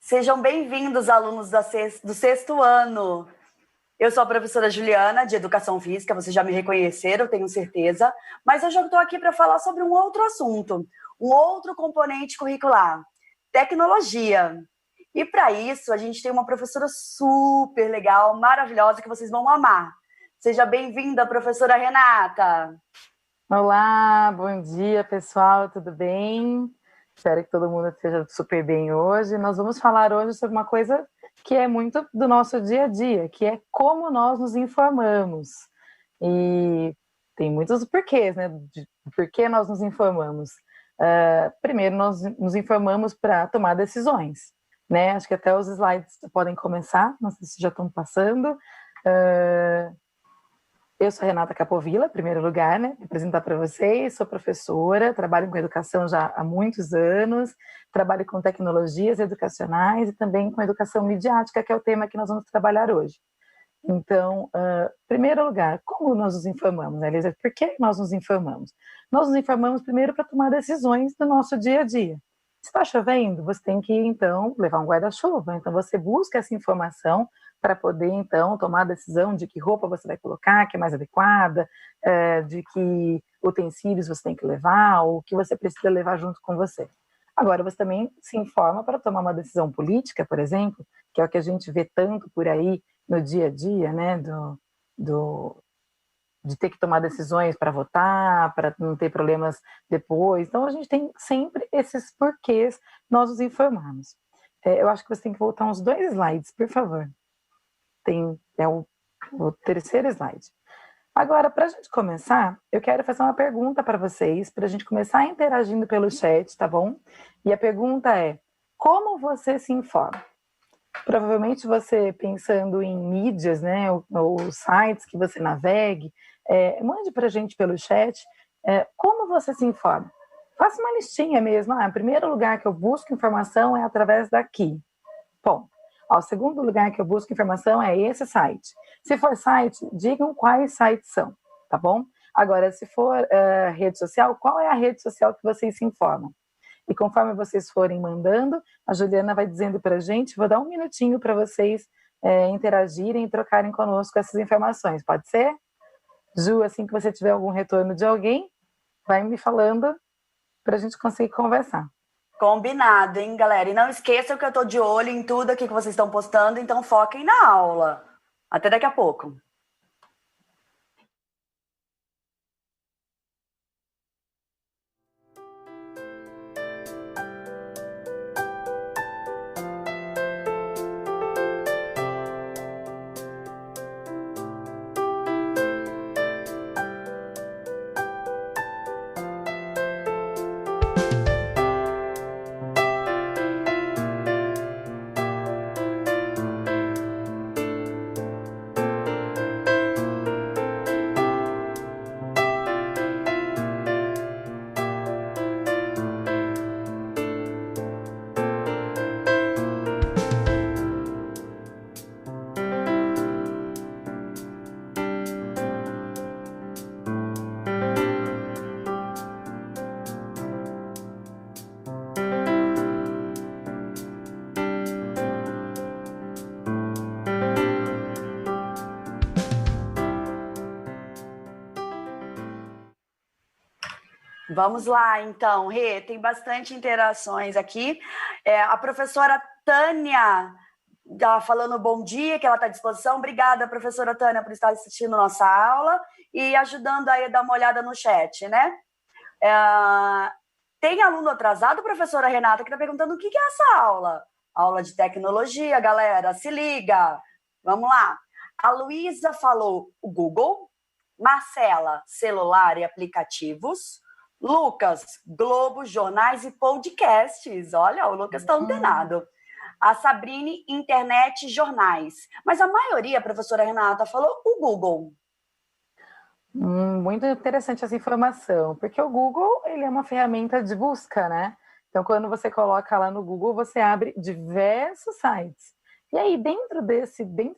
Sejam bem-vindos, alunos do sexto ano. Eu sou a professora Juliana, de Educação Física, vocês já me reconheceram, tenho certeza, mas hoje eu estou aqui para falar sobre um outro assunto, um outro componente curricular, tecnologia. E para isso, a gente tem uma professora super legal, maravilhosa, que vocês vão amar. Seja bem-vinda, professora Renata. Olá, bom dia, pessoal, tudo bem? Espero que todo mundo esteja super bem hoje. Nós vamos falar hoje sobre uma coisa que é muito do nosso dia a dia, que é como nós nos informamos. E tem muitos porquês, né? De por que nós nos informamos. Primeiro, nós nos informamos para tomar decisões, né? Acho que até os slides podem começar, não sei se já estão passando. Eu sou Renata Capovilla, em primeiro lugar, né? Vou apresentar para vocês, sou professora, trabalho com educação já há muitos anos, trabalho com tecnologias educacionais e também com educação midiática, que é o tema que nós vamos trabalhar hoje. Então, em primeiro lugar, como nós nos informamos, né, Elisa? Por que nós nos informamos? Nós nos informamos primeiro para tomar decisões do nosso dia a dia. Se está chovendo, você tem que, então, levar um guarda-chuva. Então, você busca essa informação para poder, então, tomar a decisão de que roupa você vai colocar, que é mais adequada, de que utensílios você tem que levar, ou que você precisa levar junto com você. Agora, você também se informa para tomar uma decisão política, por exemplo, que é o que a gente vê tanto por aí no dia a dia, né, de ter que tomar decisões para votar, para não ter problemas depois. Então, a gente tem sempre esses porquês nós nos informarmos. Eu acho que você tem que voltar uns 2 slides, por favor. É o terceiro slide. Agora, para a gente começar, eu quero fazer uma pergunta para vocês, para a gente começar interagindo pelo chat, tá bom? E a pergunta é, como você se informa? Provavelmente você pensando em mídias, né, ou sites que você navegue, mande para a gente pelo chat como você se informa. Faça uma listinha mesmo. O primeiro lugar que eu busco informação é através daqui. Bom, o segundo lugar que eu busco informação é esse site. Se for site, digam quais sites são, tá bom? Agora, se for rede social, qual é a rede social que vocês se informam? E conforme vocês forem mandando, a Juliana vai dizendo para a gente, vou dar um minutinho para vocês interagirem e trocarem conosco essas informações, pode ser? Ju, assim que você tiver algum retorno de alguém, vai me falando para a gente conseguir conversar. Combinado, hein, galera? E não esqueçam que eu tô de olho em tudo aqui que vocês estão postando, então foquem na aula. Até daqui a pouco. Vamos lá, então, Rê, tem bastante interações aqui. A professora Tânia está falando bom dia, que ela está à disposição. Obrigada, professora Tânia, por estar assistindo nossa aula e ajudando aí a dar uma olhada no chat, né? Tem aluno atrasado, professora Renata, que está perguntando o que é essa aula? Aula de tecnologia, galera, se liga. Vamos lá. A Luísa falou o Google, Marcela, celular e aplicativos, Lucas, Globo, jornais e podcasts. Olha, o Lucas está antenado. A Sabrine, internet e jornais. Mas a maioria, a professora Renata, falou o Google. Muito interessante essa informação, porque o Google ele é uma ferramenta de busca, né? Então, quando você coloca lá no Google, você abre diversos sites. E aí, dentro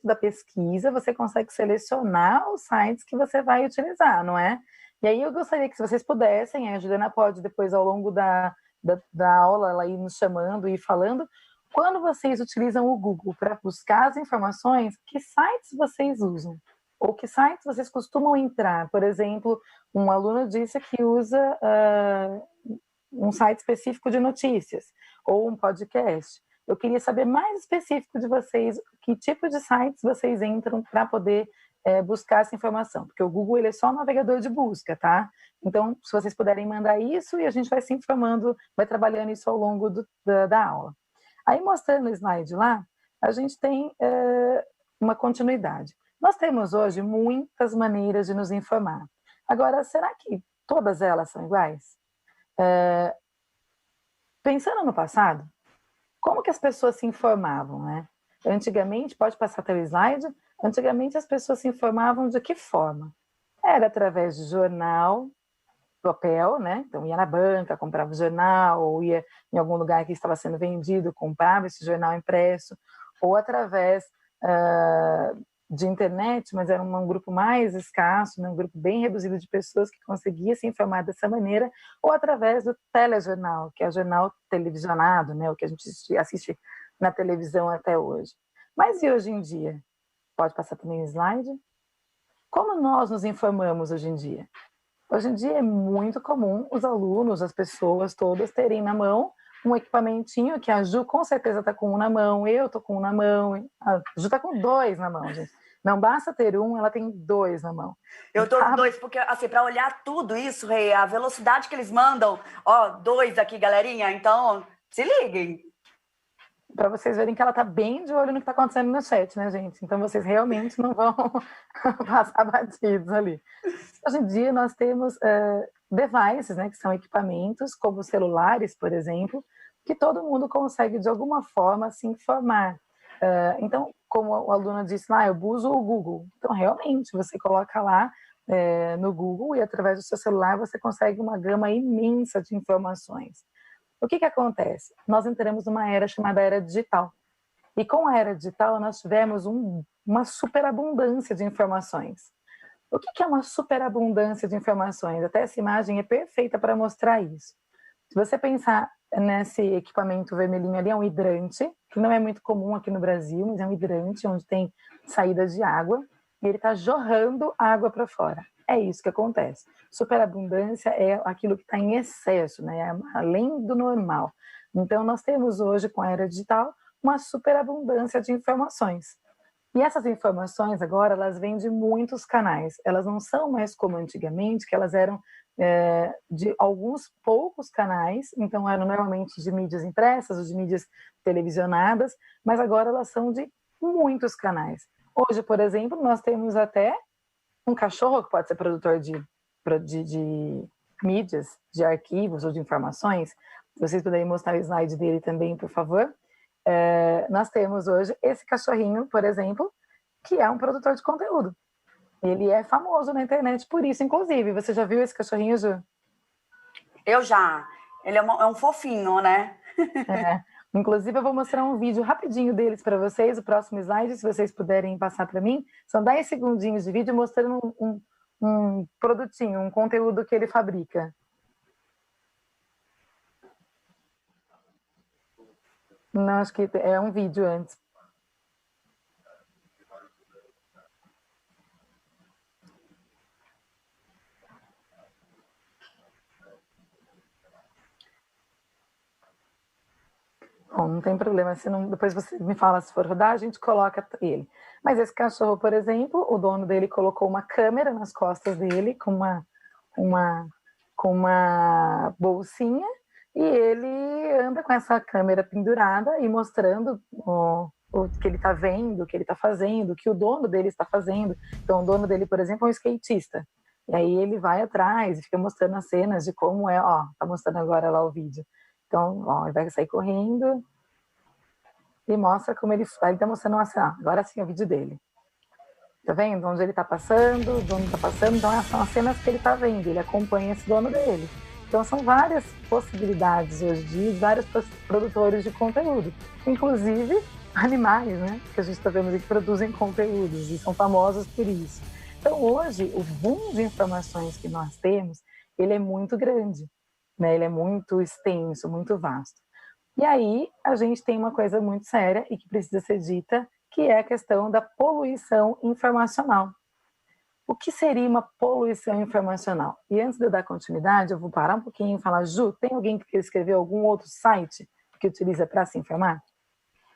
da pesquisa, você consegue selecionar os sites que você vai utilizar, não é? E aí eu gostaria que, se vocês pudessem, a Juliana pode depois, ao longo da aula, ela ir nos chamando e falando, Quando vocês utilizam o Google para buscar as informações, que sites vocês usam? Ou que sites vocês costumam entrar? Por exemplo, um aluno disse que usa um site específico de notícias ou um podcast. Eu queria saber mais específico de vocês, que tipo de sites vocês entram para poder buscar essa informação, porque o Google ele é só um navegador de busca, tá? Então, se vocês puderem mandar isso, e a gente vai se informando, vai trabalhando isso ao longo da aula. Aí, mostrando o slide lá, a gente tem uma continuidade. Nós temos hoje muitas maneiras de nos informar. Agora, será que todas elas são iguais? Pensando no passado, como que as pessoas se informavam, né? Antigamente, pode passar até o slide, antigamente as pessoas se informavam de que forma? Era através de jornal, papel, né? Então ia na banca, comprava o jornal, ou ia em algum lugar que estava sendo vendido, comprava esse jornal impresso, ou através de internet, mas era um grupo mais escasso, né? Um grupo bem reduzido de pessoas que conseguia se informar dessa maneira, ou através do telejornal, que é o jornal televisionado, né? O que a gente assiste na televisão até hoje. Mas e hoje em dia? Pode passar também o slide? Como nós nos informamos hoje em dia? Hoje em dia é muito comum os alunos, as pessoas todas terem na mão um equipamentinho que a Ju com certeza está com um na mão, eu estou com um na mão, a Ju está com dois na mão, gente. Não basta ter um, ela tem dois na mão. Eu tô com dois, porque assim, para olhar tudo isso, Rei, a velocidade que eles mandam, ó, dois aqui, galerinha, então se liguem. Para vocês verem que ela tá bem de olho no que está acontecendo no chat, né, gente? Então vocês realmente não vão passar batidos ali. Hoje em dia nós temos devices, né, que são equipamentos, como celulares, por exemplo, que todo mundo consegue de alguma forma se informar. Então, como o aluno disse lá, eu uso o Google. Então, realmente, você coloca lá no Google e através do seu celular você consegue uma gama imensa de informações. O que acontece? Nós entramos numa era chamada era digital. E com a era digital, nós tivemos uma superabundância de informações. O que é uma superabundância de informações? Até essa imagem é perfeita para mostrar isso. Se você pensar nesse equipamento vermelhinho ali, é um hidrante, que não é muito comum aqui no Brasil, mas é um hidrante onde tem saída de água, e ele está jorrando água para fora. É isso que acontece. Superabundância é aquilo que está em excesso, né? Além do normal. Então, nós temos hoje, com a era digital, uma superabundância de informações. E essas informações agora, elas vêm de muitos canais. Elas não são mais como antigamente, que elas eram de alguns poucos canais, então eram normalmente de mídias impressas ou de mídias televisionadas, mas agora elas são de muitos canais. Hoje, por exemplo, nós temos até um cachorro que pode ser produtor de mídias, de arquivos ou de informações. Se vocês puderem mostrar o slide dele também, por favor. Nós temos hoje esse cachorrinho, por exemplo, que é um produtor de conteúdo. Ele é famoso na internet por isso, inclusive. Você já viu esse cachorrinho, Ju? Eu já. Ele é um fofinho, né? Inclusive, eu vou mostrar um vídeo rapidinho deles para vocês, o próximo slide, se vocês puderem passar para mim. São 10 segundinhos de vídeo mostrando um produtinho, um conteúdo que ele fabrica. Não, acho que é um vídeo antes. Bom, não tem problema, se não, depois você me fala se for rodar, a gente coloca ele. Mas esse cachorro, por exemplo, o dono dele colocou uma câmera nas costas dele com uma bolsinha e ele anda com essa câmera pendurada e mostrando o que ele está vendo, o que ele está fazendo, o que o dono dele está fazendo. Então, o dono dele, por exemplo, é um skatista. E aí ele vai atrás e fica mostrando as cenas de como é, ó, tá mostrando agora lá o vídeo. Então, ó, ele vai sair correndo e mostra como ele tá mostrando agora sim é o vídeo dele. Tá vendo? Onde ele tá passando, o dono tá passando, então são as cenas que ele tá vendo, ele acompanha esse dono dele. Então são várias possibilidades hoje em dia, vários produtores de conteúdo, inclusive animais, né? Que a gente tá vendo que produzem conteúdos e são famosos por isso. Então hoje, o boom de informações que nós temos, ele é muito grande. Né, ele é muito extenso, muito vasto. E aí a gente tem uma coisa muito séria e que precisa ser dita, que é a questão da poluição informacional. O que seria uma poluição informacional? E antes de eu dar continuidade, eu vou parar um pouquinho e falar, Ju, tem alguém que escreveu algum outro site que utiliza para se informar?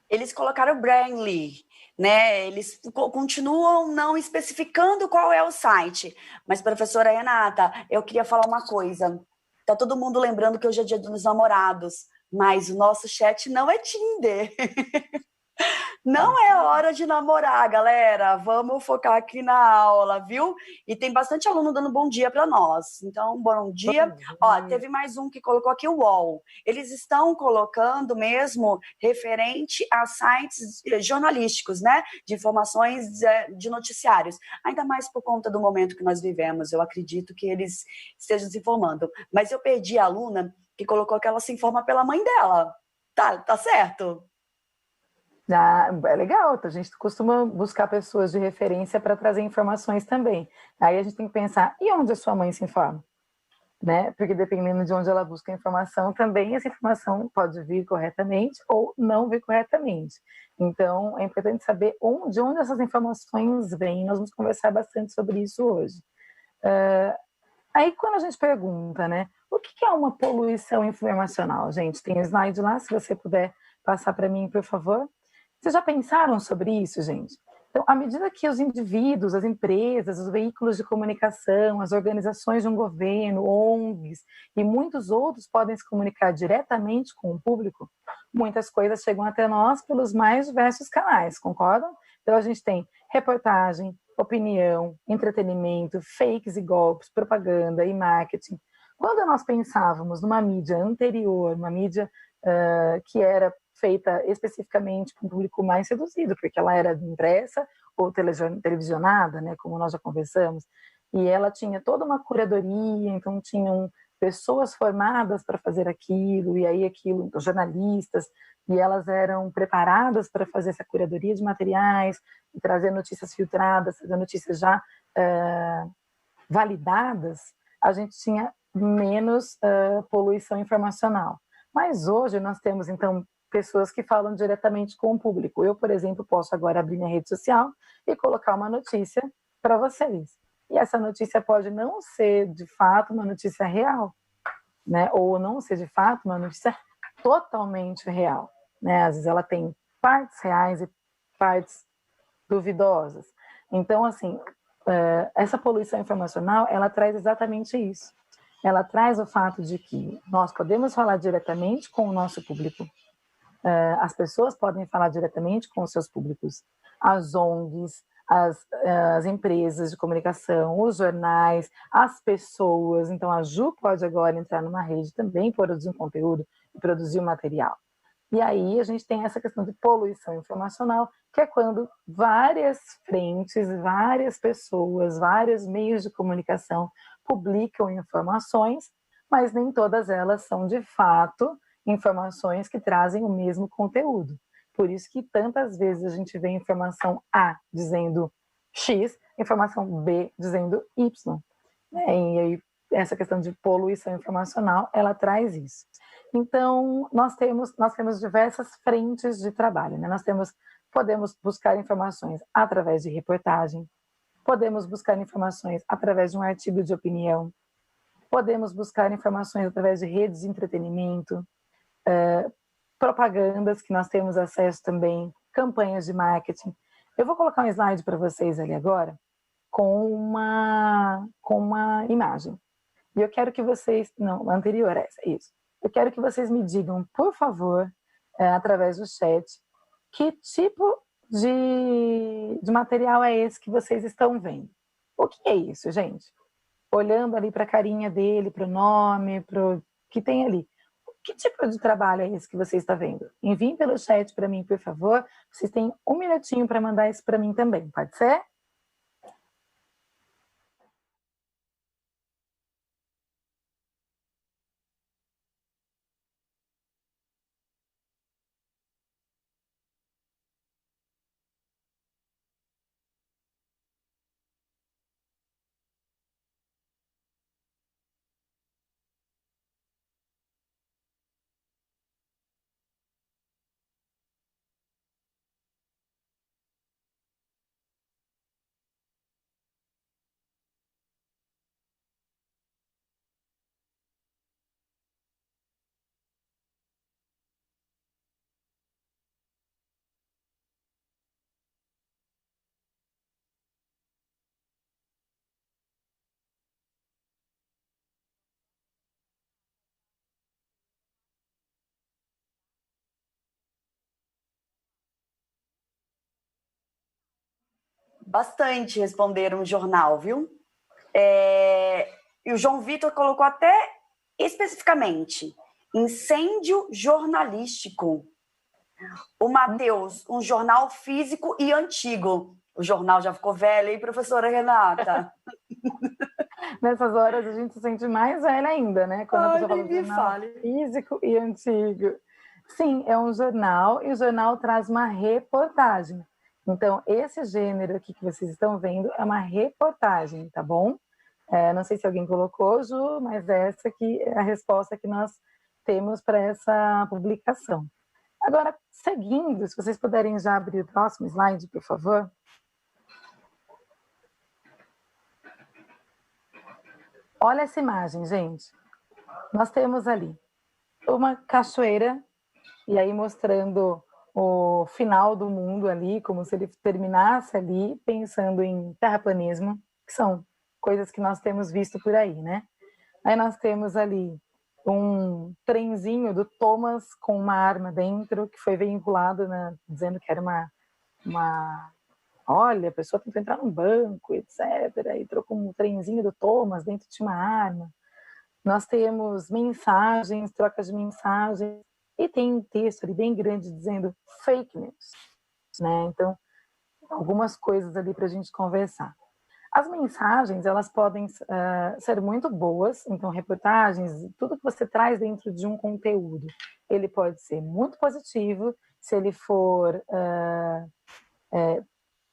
Eles colocaram Brainly, né? Eles continuam não especificando qual é o site. Mas, professora Renata, eu queria falar uma coisa. Tá todo mundo lembrando que hoje é dia dos namorados, mas o nosso chat não é Tinder. Não é hora de namorar, galera. Vamos focar aqui na aula, viu? E tem bastante aluno dando bom dia para nós. Então, bom dia. Ó, teve mais um que colocou aqui o UOL. Eles estão colocando mesmo referente a sites jornalísticos, né? De informações de noticiários. Ainda mais por conta do momento que nós vivemos. Eu acredito que eles estejam se informando. Mas eu perdi a aluna que colocou que ela se informa pela mãe dela. Tá certo? Ah, é legal, a gente costuma buscar pessoas de referência para trazer informações também. Aí a gente tem que pensar, e onde a sua mãe se informa? Né? Porque dependendo de onde ela busca a informação, também essa informação pode vir corretamente ou não vir corretamente. Então, é importante saber de onde essas informações vêm. Nós vamos conversar bastante sobre isso hoje. Aí, quando a gente pergunta, né, o que é uma poluição informacional? Gente, tem um slide lá, se você puder passar para mim, por favor. Vocês já pensaram sobre isso, gente? Então, à medida que os indivíduos, as empresas, os veículos de comunicação, as organizações de um governo, ONGs e muitos outros podem se comunicar diretamente com o público, muitas coisas chegam até nós pelos mais diversos canais, concordam? Então, a gente tem reportagem, opinião, entretenimento, fakes e golpes, propaganda e marketing. Quando nós pensávamos numa mídia anterior, uma mídia que era feita especificamente para um público mais reduzido, porque ela era impressa ou televisionada, né, como nós já conversamos, e ela tinha toda uma curadoria, então tinham pessoas formadas para fazer aquilo, e aí aquilo, jornalistas, e elas eram preparadas para fazer essa curadoria de materiais, e trazer notícias filtradas, trazer notícias já validadas, a gente tinha menos poluição informacional. Mas hoje nós temos, então, pessoas que falam diretamente com o público. Eu, por exemplo, posso agora abrir minha rede social e colocar uma notícia para vocês. E essa notícia pode não ser, de fato, uma notícia real, né? Ou não ser, de fato, uma notícia totalmente real, né? Às vezes ela tem partes reais e partes duvidosas. Então, assim, essa poluição informacional, ela traz exatamente isso. Ela traz o fato de que nós podemos falar diretamente com o nosso público, as pessoas podem falar diretamente com os seus públicos, as ONGs, as empresas de comunicação, os jornais, as pessoas. Então, a Ju pode agora entrar numa rede também, produzir um conteúdo e produzir um material. E aí a gente tem essa questão de poluição informacional, que é quando várias frentes, várias pessoas, vários meios de comunicação publicam informações, mas nem todas elas são de fato informações que trazem o mesmo conteúdo. Por isso que tantas vezes a gente vê informação A dizendo X, informação B dizendo Y. E aí essa questão de poluição informacional, ela traz isso. Então, nós temos diversas frentes de trabalho, né? Podemos buscar informações através de reportagem, podemos buscar informações através de um artigo de opinião, podemos buscar informações através de redes de entretenimento, propagandas que nós temos acesso também, campanhas de marketing. Eu vou colocar um slide para vocês ali agora com uma imagem. E eu quero que vocês, não, anterior a essa, isso. Eu quero que vocês me digam, por favor, através do chat, que tipo de material é esse que vocês estão vendo. O que é isso, gente? Olhando ali para a carinha dele, para o nome, para o que tem ali. Que tipo de trabalho é esse que você está vendo? Enviem pelo chat para mim, por favor. Vocês têm um minutinho para mandar isso para mim também, pode ser? bastante responderam jornal, viu? E o João Vitor colocou até especificamente incêndio jornalístico. O Matheus, um jornal físico e antigo. O jornal já ficou velho, hein, professora Renata? Nessas horas a gente se sente mais velha ainda, né? Quando a pessoa fala jornal físico e antigo. Sim, é um jornal e o jornal traz uma reportagem. Então, esse gênero aqui que vocês estão vendo é uma reportagem, tá bom? Não sei se alguém colocou, Ju, mas essa aqui é a resposta que nós temos para essa publicação. Agora, seguindo, se vocês puderem já abrir o próximo slide, por favor. Olha essa imagem, gente. Nós temos ali uma cachoeira, e aí mostrando o final do mundo ali, como se ele terminasse ali, pensando em terraplanismo, que são coisas que nós temos visto por aí, né? Aí nós temos ali um trenzinho do Thomas com uma arma dentro, que foi vinculado, né, dizendo que era olha, a pessoa tentou entrar num banco, etc. E trocou um trenzinho do Thomas dentro de uma arma. Nós temos mensagens, trocas de mensagens, e tem um texto ali bem grande dizendo fake news, né? Então, algumas coisas ali para a gente conversar. As mensagens, elas podem ser muito boas, então reportagens, tudo que você traz dentro de um conteúdo, ele pode ser muito positivo, se ele for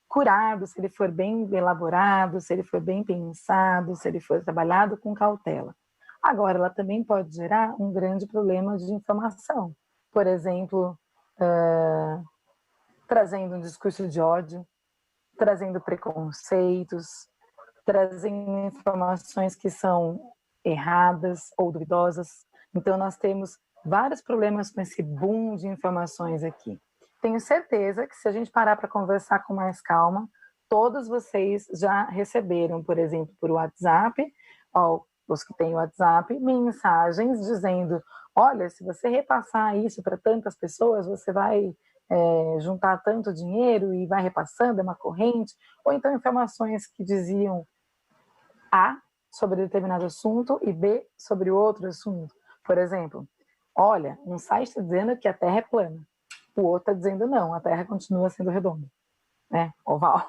curado, se ele for bem elaborado, se ele for bem pensado, se ele for trabalhado com cautela. Agora, ela também pode gerar um grande problema de informação. Por exemplo, trazendo um discurso de ódio, trazendo preconceitos, trazendo informações que são erradas ou duvidosas. Então, nós temos vários problemas com esse boom de informações aqui. Tenho certeza que se a gente parar para conversar com mais calma, todos vocês já receberam, por exemplo, por WhatsApp, os que têm WhatsApp, mensagens dizendo, olha, se você repassar isso para tantas pessoas, você vai juntar tanto dinheiro e vai repassando, é uma corrente, ou então informações que diziam A sobre determinado assunto e B sobre outro assunto. Por exemplo, olha, um site está dizendo que a Terra é plana, o outro está dizendo não, a Terra continua sendo redonda, né, oval.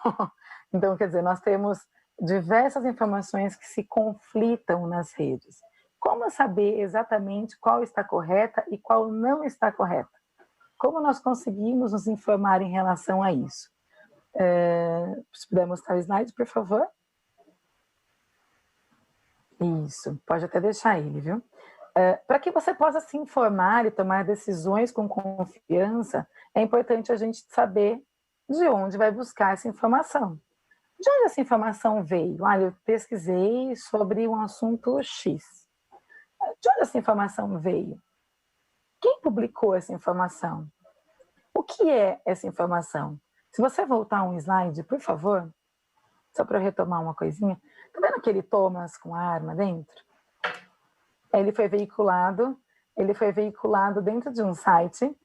Então, quer dizer, nós temos diversas informações que se conflitam nas redes. Como saber exatamente qual está correta e qual não está correta? Como nós conseguimos nos informar em relação a isso? Se puder mostrar o slide, por favor. Isso, pode até deixar ele, viu? Para que você possa se informar e tomar decisões com confiança, é importante a gente saber de onde vai buscar essa informação. De onde essa informação veio? Olha, eu pesquisei sobre um assunto X. De onde essa informação veio? Quem publicou essa informação? O que é essa informação? Se você voltar um slide, por favor, só para eu retomar uma coisinha. Tá vendo aquele Thomas com a arma dentro? Ele foi veiculado dentro de um site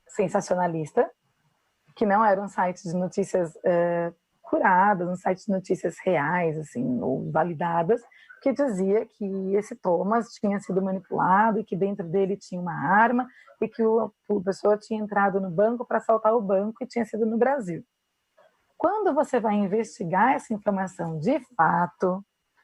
sensacionalista, que não era um site de notícias curadas, um site de notícias reais, assim, ou validadas, que dizia que esse Thomas tinha sido manipulado e que dentro dele tinha uma arma e que a pessoa tinha entrado no banco para assaltar o banco e tinha sido no Brasil. Quando você vai investigar essa informação de fato,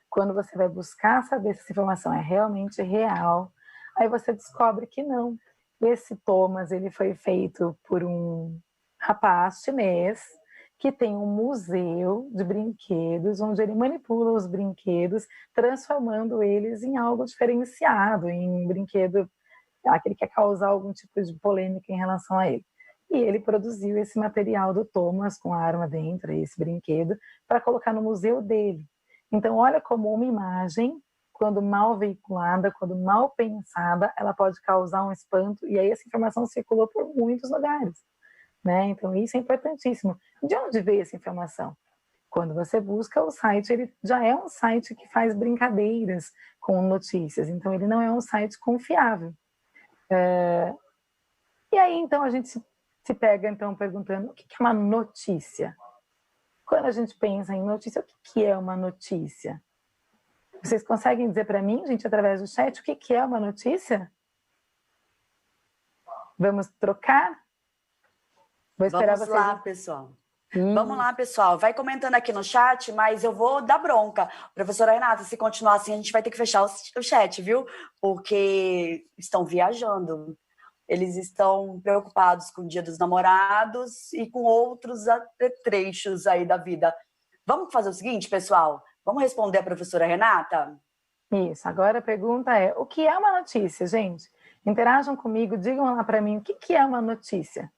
quando você vai buscar saber se essa informação é realmente real, aí você descobre que não. Esse Thomas, ele foi feito por um rapaz chinês que tem um museu de brinquedos, onde ele manipula os brinquedos, transformando eles em algo diferenciado, em um brinquedo que ele quer causar algum tipo de polêmica em relação a ele. E ele produziu esse material do Thomas com a arma dentro, esse brinquedo, para colocar no museu dele. Então, olha como uma imagem, quando mal veiculada, quando mal pensada, ela pode causar um espanto, e aí essa informação circulou por muitos lugares, né? Então, isso é importantíssimo. De onde veio essa informação? Quando você busca o site, ele já é um site que faz brincadeiras com notícias, então ele não é um site confiável. E aí, então, a gente se pega, então, perguntando o que é uma notícia? Quando a gente pensa em notícia, o que é uma notícia? Vocês conseguem dizer para mim, gente, através do chat, o que é uma notícia? Vamos trocar? Vou esperar Vamos vocês. lá, pessoal. Vamos lá, pessoal. Vai comentando aqui no chat, mas eu vou dar bronca. Professora Renata, se continuar assim, a gente vai ter que fechar o chat, viu? Porque estão viajando. Eles estão preocupados com o Dia dos Namorados e com outros apetrechos aí da vida. Vamos fazer o seguinte, pessoal? Vamos responder a professora Renata? Isso. Agora a pergunta é, o que é uma notícia, gente? Interajam comigo, digam lá para mim o que é uma notícia.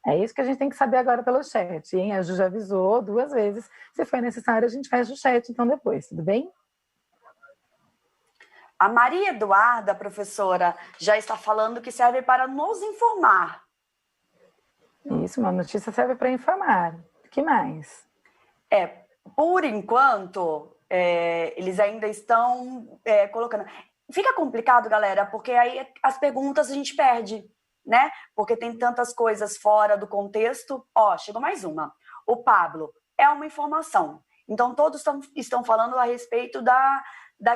É isso que a gente tem que saber agora pelo chat, hein? A Ju já avisou 2 vezes. Se for necessário, a gente faz o chat então depois, tudo bem? A Maria Eduarda, professora, já está falando que serve para nos informar. Isso, uma notícia serve para informar. O que mais? Por enquanto, eles ainda estão colocando... Fica complicado, galera, porque aí as perguntas a gente perde, né? Porque tem tantas coisas fora do contexto. Ó, chegou mais uma. O Pablo, é uma informação. Então, todos estão falando a respeito da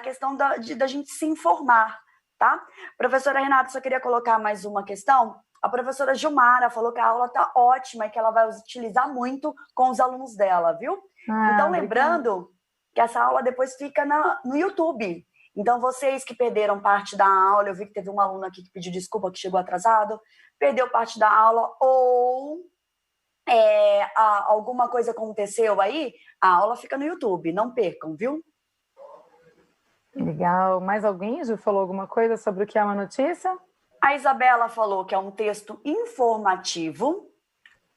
questão da gente se informar, tá? Professora Renata, só queria colocar mais uma questão. A professora Gilmara falou que a aula tá ótima e que ela vai utilizar muito com os alunos dela, viu? Então, lembrando que essa aula depois fica no YouTube. Então, vocês que perderam parte da aula, eu vi que teve um aluno aqui que pediu desculpa, que chegou atrasado, perdeu parte da aula ou alguma coisa aconteceu aí, a aula fica no YouTube, não percam, viu? Legal. Mais alguém, Ju, falou alguma coisa sobre o que é uma notícia? A Isabela falou que é um texto informativo.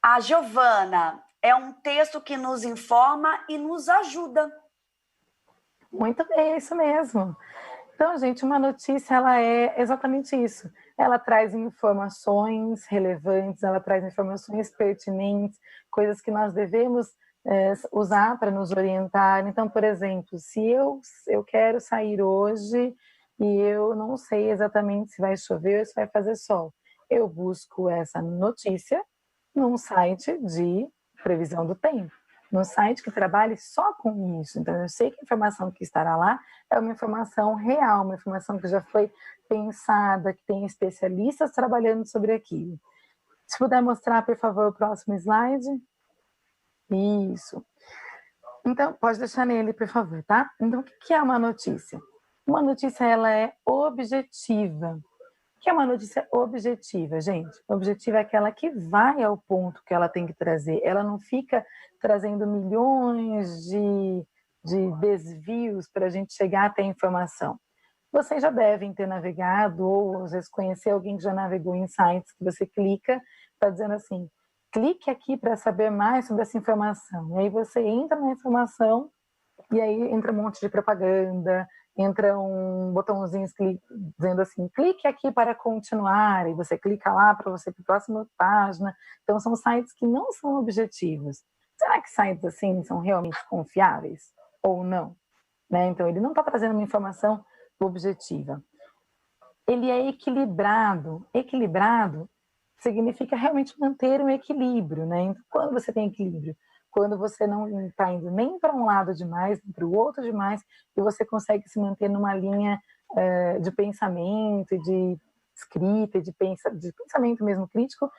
A Giovana é um texto que nos informa e nos ajuda. Muito bem, é isso mesmo. Então, gente, uma notícia, ela é exatamente isso. Ela traz informações relevantes, ela traz informações pertinentes, coisas que nós devemos usar para nos orientar. Então, por exemplo, se eu quero sair hoje e eu não sei exatamente se vai chover ou se vai fazer sol, eu busco essa notícia num site de previsão do tempo, num site que trabalhe só com isso. Então, eu sei que a informação que estará lá é uma informação real, uma informação que já foi pensada, que tem especialistas trabalhando sobre aquilo. Se puder mostrar, por favor, o próximo slide. Isso. Então, pode deixar nele, por favor, tá? Então, o que é uma notícia? Uma notícia, ela é objetiva. O que é uma notícia objetiva, gente? Objetiva é aquela que vai ao ponto que ela tem que trazer. Ela não fica trazendo milhões de desvios para a gente chegar até a informação. Vocês já devem ter navegado, ou às vezes conhecer alguém que já navegou em sites que você clica, está dizendo assim, clique aqui para saber mais sobre essa informação. E aí você entra na informação e aí entra um monte de propaganda, entra um botãozinho dizendo assim, clique aqui para continuar, e você clica lá para você ir para a próxima página. Então, são sites que não são objetivos. Será que sites assim são realmente confiáveis ou não? Né? Então, ele não está trazendo uma informação objetiva. Ele é equilibrado. Equilibrado significa realmente manter um equilíbrio, né? Então, quando você tem equilíbrio, quando você não está indo nem para um lado demais, nem para o outro demais, e você consegue se manter numa linha de pensamento, de escrita, de pensamento mesmo crítico,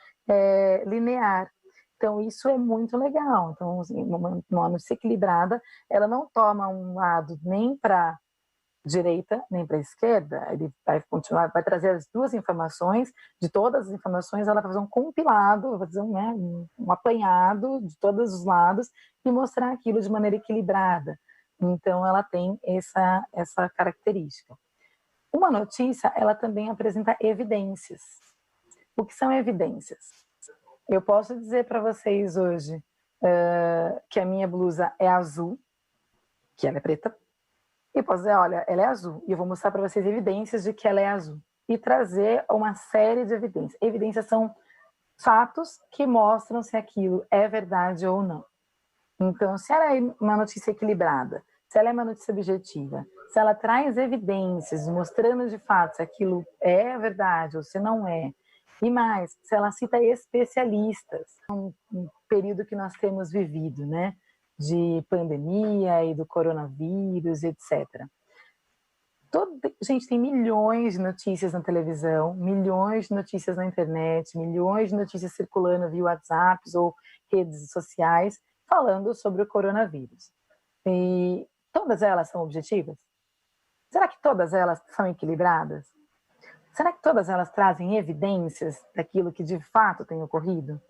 linear. Então, isso é muito legal. Então, assim, uma notícia equilibrada, ela não toma um lado nem para direita nem para a esquerda, ele vai continuar, vai trazer as duas informações, de todas as informações, ela vai fazer um compilado, vai fazer um apanhado de todos os lados e mostrar aquilo de maneira equilibrada. Então, ela tem essa característica. Uma notícia, ela também apresenta evidências. O que são evidências? Eu posso dizer para vocês hoje que a minha blusa é azul, que ela é preta, e posso dizer, olha, ela é azul. E eu vou mostrar para vocês evidências de que ela é azul. E trazer uma série de evidências. Evidências são fatos que mostram se aquilo é verdade ou não. Então, se ela é uma notícia equilibrada, se ela é uma notícia objetiva, se ela traz evidências mostrando de fato se aquilo é verdade ou se não é, e mais, se ela cita especialistas, um período que nós temos vivido, né? de pandemia e do coronavírus, etc. Gente, tem milhões de notícias na televisão, milhões de notícias na internet, milhões de notícias circulando via WhatsApp ou redes sociais falando sobre o coronavírus. E todas elas são objetivas? Será que todas elas são equilibradas? Será que todas elas trazem evidências daquilo que de fato tem ocorrido?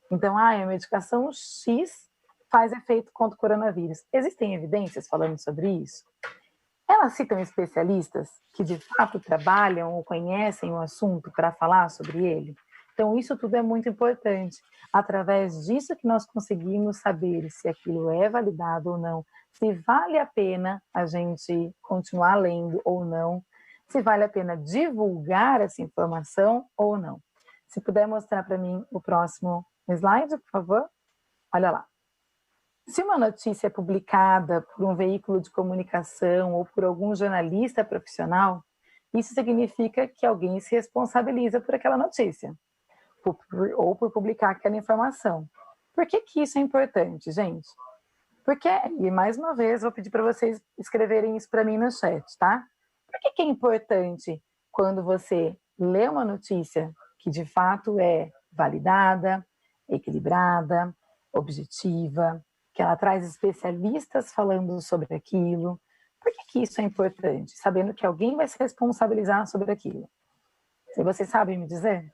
Então, a medicação X faz efeito contra o coronavírus. Existem evidências falando sobre isso? Elas citam especialistas que de fato trabalham ou conhecem o assunto para falar sobre ele? Então, isso tudo é muito importante. Através disso que nós conseguimos saber se aquilo é validado ou não, se vale a pena a gente continuar lendo ou não, se vale a pena divulgar essa informação ou não. Se puder mostrar para mim o próximo slide, por favor. Olha lá. Se uma notícia é publicada por um veículo de comunicação ou por algum jornalista profissional, isso significa que alguém se responsabiliza por aquela notícia, ou por publicar aquela informação. Por que isso é importante, gente? Porque, e mais uma vez, vou pedir para vocês escreverem isso para mim no chat, tá? Por que é importante quando você lê uma notícia que de fato é validada, equilibrada, objetiva, que ela traz especialistas falando sobre aquilo? Por que isso é importante? Sabendo que alguém vai se responsabilizar sobre aquilo. Se vocês sabem me dizer?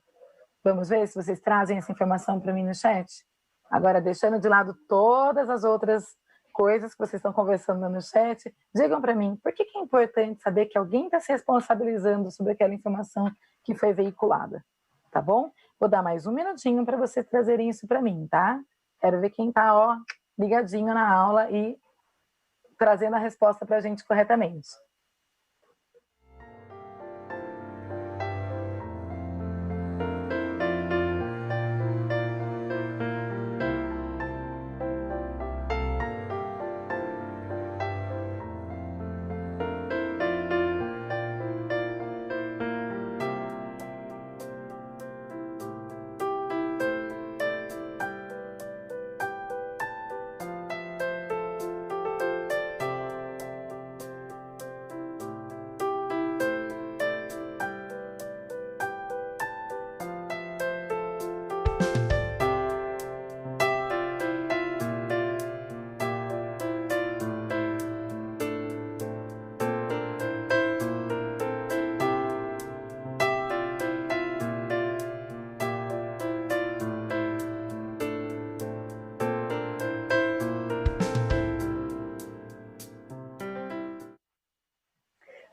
Vamos ver se vocês trazem essa informação para mim no chat? Agora, deixando de lado todas as outras coisas que vocês estão conversando no chat, digam para mim, por que é importante saber que alguém está se responsabilizando sobre aquela informação que foi veiculada? Tá bom? Vou dar mais um minutinho para vocês trazerem isso para mim, tá? Quero ver quem está, ligadinho na aula e trazendo a resposta para a gente corretamente.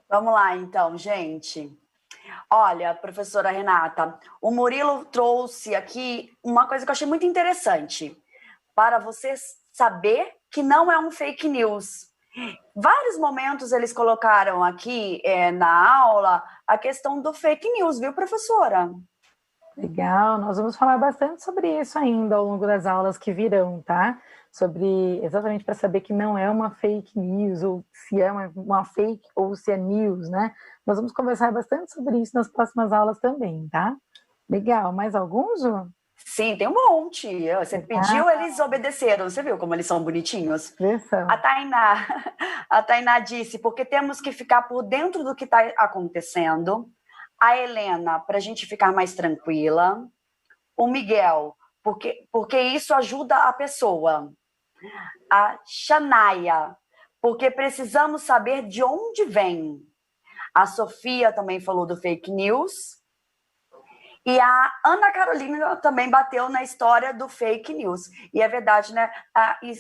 Vamos lá, então, gente. Olha, professora Renata, o Murilo trouxe aqui uma coisa que eu achei muito interessante para você saber que não é um fake news. Vários momentos eles colocaram aqui na aula a questão do fake news, viu, professora? Legal, nós vamos falar bastante sobre isso ainda ao longo das aulas que virão, tá? Sobre, exatamente para saber que não é uma fake news, ou se é uma fake, ou se é news, né? Nós vamos conversar bastante sobre isso nas próximas aulas também, tá? Legal, mais algum, Ju? Sim, tem um monte. Você pediu, eles obedeceram. Você viu como eles são bonitinhos? A Tainá disse, porque temos que ficar por dentro do que está acontecendo. A Helena, para a gente ficar mais tranquila. O Miguel, porque isso ajuda a pessoa. A Xanaia, porque precisamos saber de onde vem. A Sofia também falou do fake news. E a Ana Carolina também bateu na história do fake news. E é verdade, né?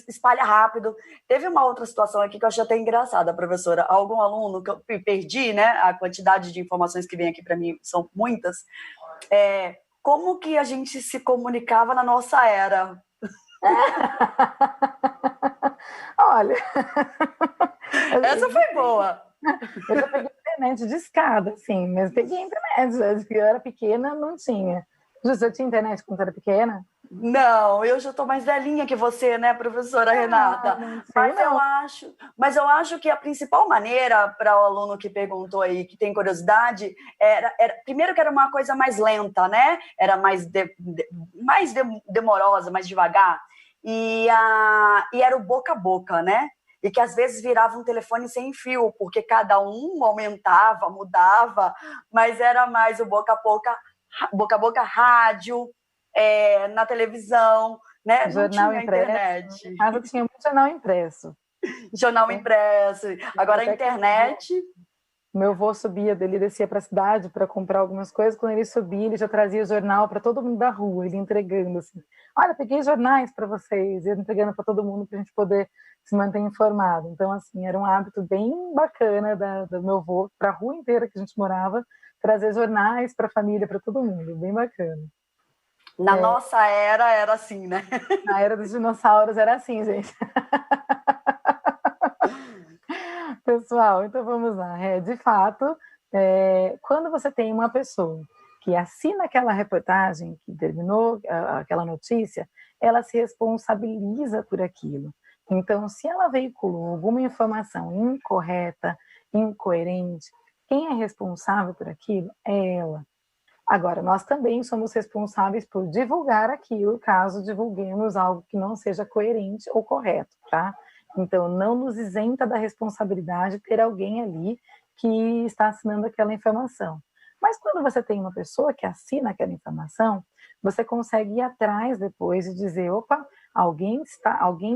Espalha rápido. Teve uma outra situação aqui que eu achei até engraçada, professora. Algum aluno que eu perdi, né? A quantidade de informações que vem aqui para mim são muitas. Como que a gente se comunicava na nossa era? Olha, essa foi boa. Eu já peguei internet de escada, assim, mas peguei internet. Eu era pequena, não tinha. Você tinha internet quando era pequena? Não, eu já estou mais velhinha que você, né, professora Renata? Mas eu acho que a principal maneira para o aluno que perguntou aí, que tem curiosidade, era primeiro que era uma coisa mais lenta, né? Era mais demorosa, mais devagar. e era o boca a boca, né? E que às vezes virava um telefone sem fio, porque cada um aumentava, mudava, mas era mais o boca a boca, rádio, na televisão, né? Não Jornal tinha impresso. internet. Em casa tinha muito jornal impresso. Jornal impresso. Agora a internet. Meu avô subia, ele descia para a cidade para comprar algumas coisas. Quando ele subia, ele já trazia o jornal para todo mundo da rua, ele entregando assim: olha, peguei jornais para vocês, ele entregando para todo mundo para a gente poder se manter informado. Então, assim, era um hábito bem bacana do meu avô, para a rua inteira que a gente morava, trazer jornais para a família, para todo mundo, bem bacana. Na nossa era assim, né? Na era dos dinossauros era assim, gente. Pessoal, então vamos lá. De fato, quando você tem uma pessoa que assina aquela reportagem, que terminou aquela notícia, ela se responsabiliza por aquilo. Então, se ela veiculou alguma informação incorreta, incoerente, quem é responsável por aquilo é ela. Agora, nós também somos responsáveis por divulgar aquilo, caso divulguemos algo que não seja coerente ou correto, tá? Então, não nos isenta da responsabilidade ter alguém ali que está assinando aquela informação. Mas quando você tem uma pessoa que assina aquela informação, você consegue ir atrás depois e dizer: opa, alguém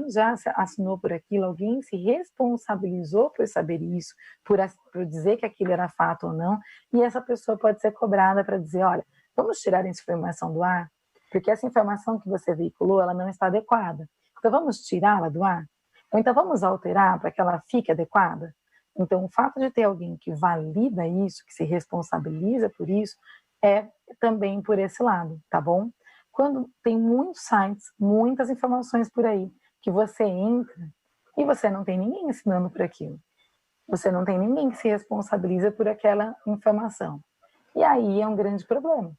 já assinou por aquilo, alguém se responsabilizou por saber isso, por dizer que aquilo era fato ou não, e essa pessoa pode ser cobrada para dizer: olha, vamos tirar essa informação do ar, porque essa informação que você veiculou, ela não está adequada. Então, vamos tirá-la do ar? Ou então, vamos alterar para que ela fique adequada? Então, o fato de ter alguém que valida isso, que se responsabiliza por isso, é também por esse lado, tá bom? Quando tem muitos sites, muitas informações por aí, que você entra e você não tem ninguém ensinando por aquilo. Você não tem ninguém que se responsabiliza por aquela informação. E aí é um grande problema,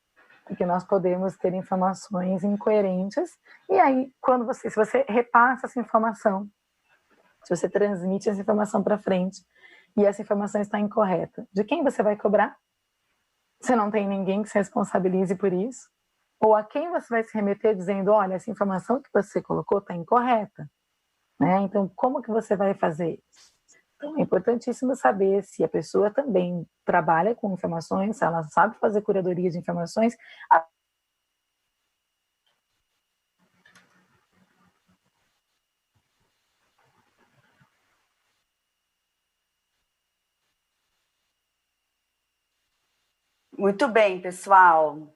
porque nós podemos ter informações incoerentes, e aí, se você repassa essa informação, se você transmite essa informação para frente, e essa informação está incorreta, de quem você vai cobrar? Você não tem ninguém que se responsabilize por isso? Ou a quem você vai se remeter dizendo: olha, essa informação que você colocou está incorreta, né? Então, como que você vai fazer isso? Então, é importantíssimo saber se a pessoa também trabalha com informações, se ela sabe fazer curadoria de informações. Muito bem, pessoal.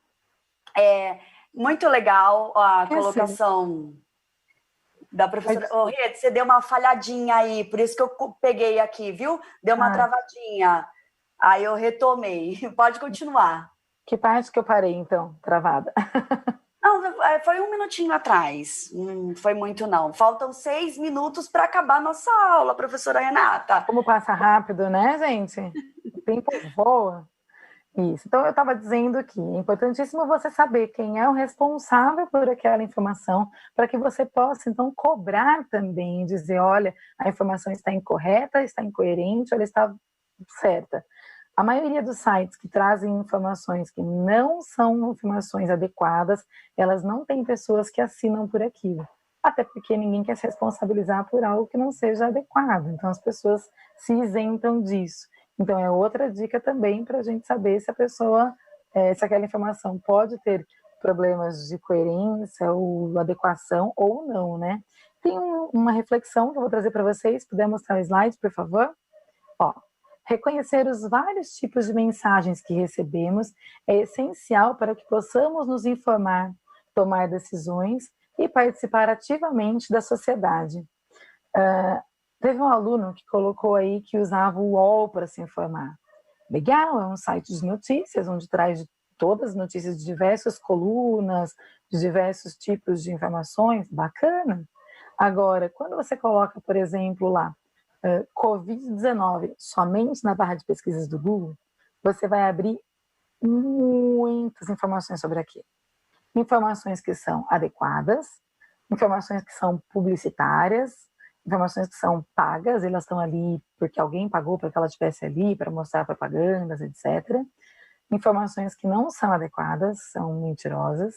Muito legal a colocação da professora. Oh, Rede, você deu uma falhadinha aí, por isso que eu peguei aqui, viu? Deu uma travadinha. Aí eu retomei. Pode continuar. Que parte que eu parei, então, travada? Não, foi 1 minutinho atrás. Não foi muito, não. Faltam 6 minutos para acabar a nossa aula, professora Renata. Como passa rápido, né, gente? O tempo voa. Isso. Então, eu estava dizendo que é importantíssimo você saber quem é o responsável por aquela informação, para que você possa, então, cobrar também, dizer: olha, a informação está incorreta, está incoerente, ela está certa. A maioria dos sites que trazem informações que não são informações adequadas, elas não têm pessoas que assinam por aquilo. Até porque ninguém quer se responsabilizar por algo que não seja adequado. Então, as pessoas se isentam disso. Então, é outra dica também para a gente saber se a pessoa, se aquela informação pode ter problemas de coerência ou adequação ou não, né? Tem uma reflexão que eu vou trazer para vocês. Puder mostrar o slide, por favor? Ó, reconhecer os vários tipos de mensagens que recebemos é essencial para que possamos nos informar, tomar decisões e participar ativamente da sociedade. Teve um aluno que colocou aí que usava o UOL para se informar. Legal, é um site de notícias, onde traz todas as notícias de diversas colunas, de diversos tipos de informações, bacana. Agora, quando você coloca, por exemplo, lá, Covid-19, somente na barra de pesquisas do Google, você vai abrir muitas informações sobre aquilo. Informações que são adequadas, informações que são publicitárias, informações que são pagas, elas estão ali porque alguém pagou para que ela estivesse ali, para mostrar propagandas, etc. Informações que não são adequadas, são mentirosas.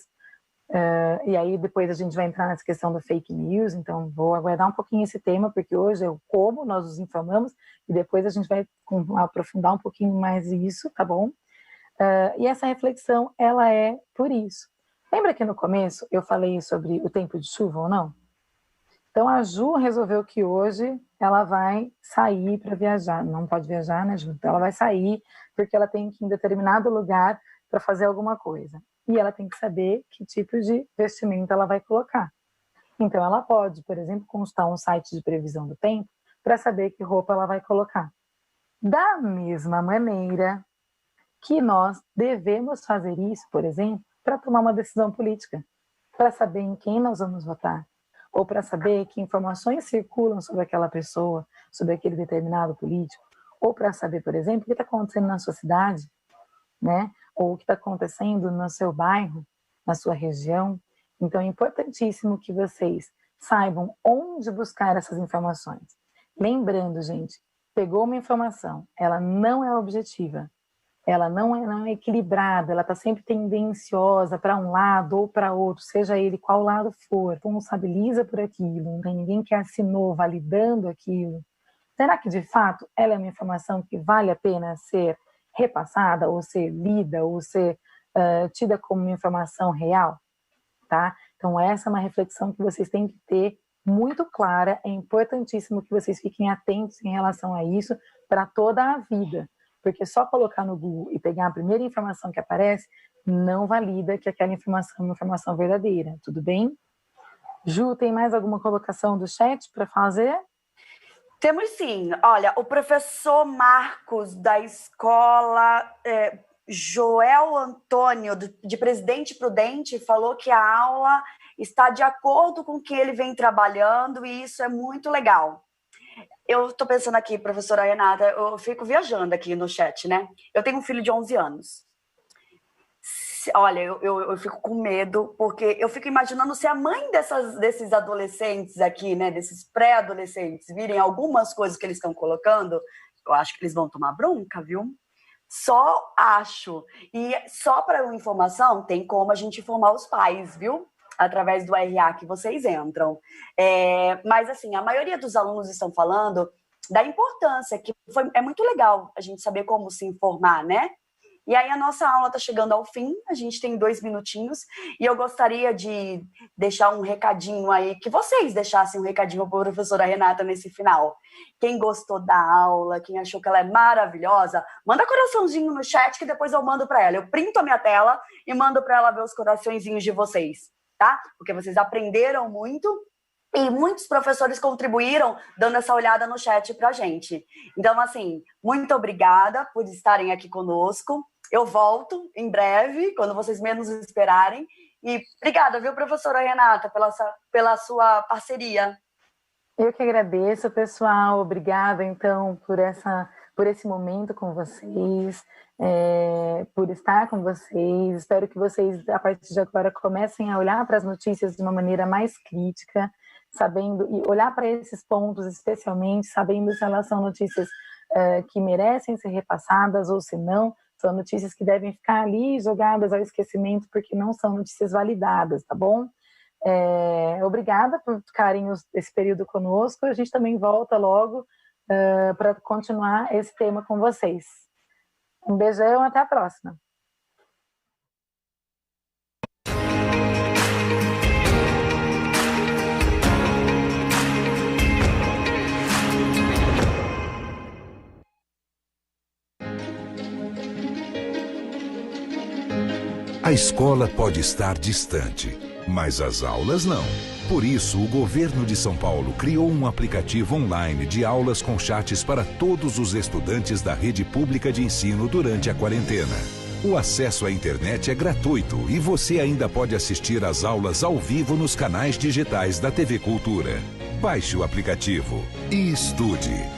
E aí depois a gente vai entrar nessa questão do fake news, então vou aguardar um pouquinho esse tema, porque hoje é o como nós nos informamos, e depois a gente vai aprofundar um pouquinho mais isso, tá bom? E essa reflexão, ela é por isso. Lembra que no começo eu falei sobre o tempo de chuva ou não? Então a Ju resolveu que hoje ela vai sair para viajar. Não pode viajar, né, Ju? Então ela vai sair porque ela tem que ir em determinado lugar para fazer alguma coisa. E ela tem que saber que tipo de vestimenta ela vai colocar. Então ela pode, por exemplo, consultar um site de previsão do tempo para saber que roupa ela vai colocar. Da mesma maneira que nós devemos fazer isso, por exemplo, para tomar uma decisão política, para saber em quem nós vamos votar, ou para saber que informações circulam sobre aquela pessoa, sobre aquele determinado político, ou para saber, por exemplo, o que está acontecendo na sua cidade, né? Ou o que está acontecendo no seu bairro, na sua região. Então é importantíssimo que vocês saibam onde buscar essas informações. Lembrando, gente, pegou uma informação, ela não é objetiva, ela não é equilibrada, ela está sempre tendenciosa para um lado ou para outro, seja ele qual lado for, responsabiliza por aquilo, não tem ninguém que assinou validando aquilo. Será que, de fato, ela é uma informação que vale a pena ser repassada, ou ser lida, ou ser tida como uma informação real? Tá? Então, essa é uma reflexão que vocês têm que ter muito clara, é importantíssimo que vocês fiquem atentos em relação a isso para toda a vida. Porque só colocar no Google e pegar a primeira informação que aparece não valida que aquela informação é uma informação verdadeira, tudo bem? Ju, tem mais alguma colocação do chat para fazer? Temos sim. Olha, o professor Marcos, da escola Joel Antônio, de Presidente Prudente, falou que a aula está de acordo com o que ele vem trabalhando e isso é muito legal. Eu estou pensando aqui, professora Renata, eu fico viajando aqui no chat, né? Eu tenho um filho de 11 anos. Olha, eu fico com medo, porque eu fico imaginando se a mãe desses adolescentes aqui, né, desses pré-adolescentes, virem algumas coisas que eles estão colocando, eu acho que eles vão tomar bronca, viu? Só acho. E só para informação, tem como a gente informar os pais, viu? Através do RA que vocês entram. Mas, assim, a maioria dos alunos estão falando da importância, que é muito legal a gente saber como se informar, né? E aí a nossa aula está chegando ao fim, a gente tem 2 minutinhos, e eu gostaria de deixar um recadinho aí, que vocês deixassem um recadinho para a professora Renata nesse final. Quem gostou da aula, quem achou que ela é maravilhosa, manda coraçãozinho no chat que depois eu mando para ela. Eu printo a minha tela e mando para ela ver os coraçõezinhos de vocês, tá? Porque vocês aprenderam muito e muitos professores contribuíram dando essa olhada no chat pra gente. Então, assim, muito obrigada por estarem aqui conosco. Eu volto em breve, quando vocês menos esperarem. E obrigada, viu, professora Renata, pela sua parceria. Eu que agradeço, pessoal. Obrigada, então, por esse momento com vocês, por estar com vocês. Espero que vocês, a partir de agora, comecem a olhar para as notícias de uma maneira mais crítica, sabendo, e olhar para esses pontos especialmente, sabendo se elas são notícias que merecem ser repassadas ou se não, são notícias que devem ficar ali jogadas ao esquecimento porque não são notícias validadas, tá bom? Obrigada por ficarem esse período conosco. A gente também volta logo para continuar esse tema com vocês. Um beijão, até a próxima. A escola pode estar distante, mas as aulas não. Por isso, o governo de São Paulo criou um aplicativo online de aulas com chats para todos os estudantes da rede pública de ensino durante a quarentena. O acesso à internet é gratuito e você ainda pode assistir às aulas ao vivo nos canais digitais da TV Cultura. Baixe o aplicativo e estude.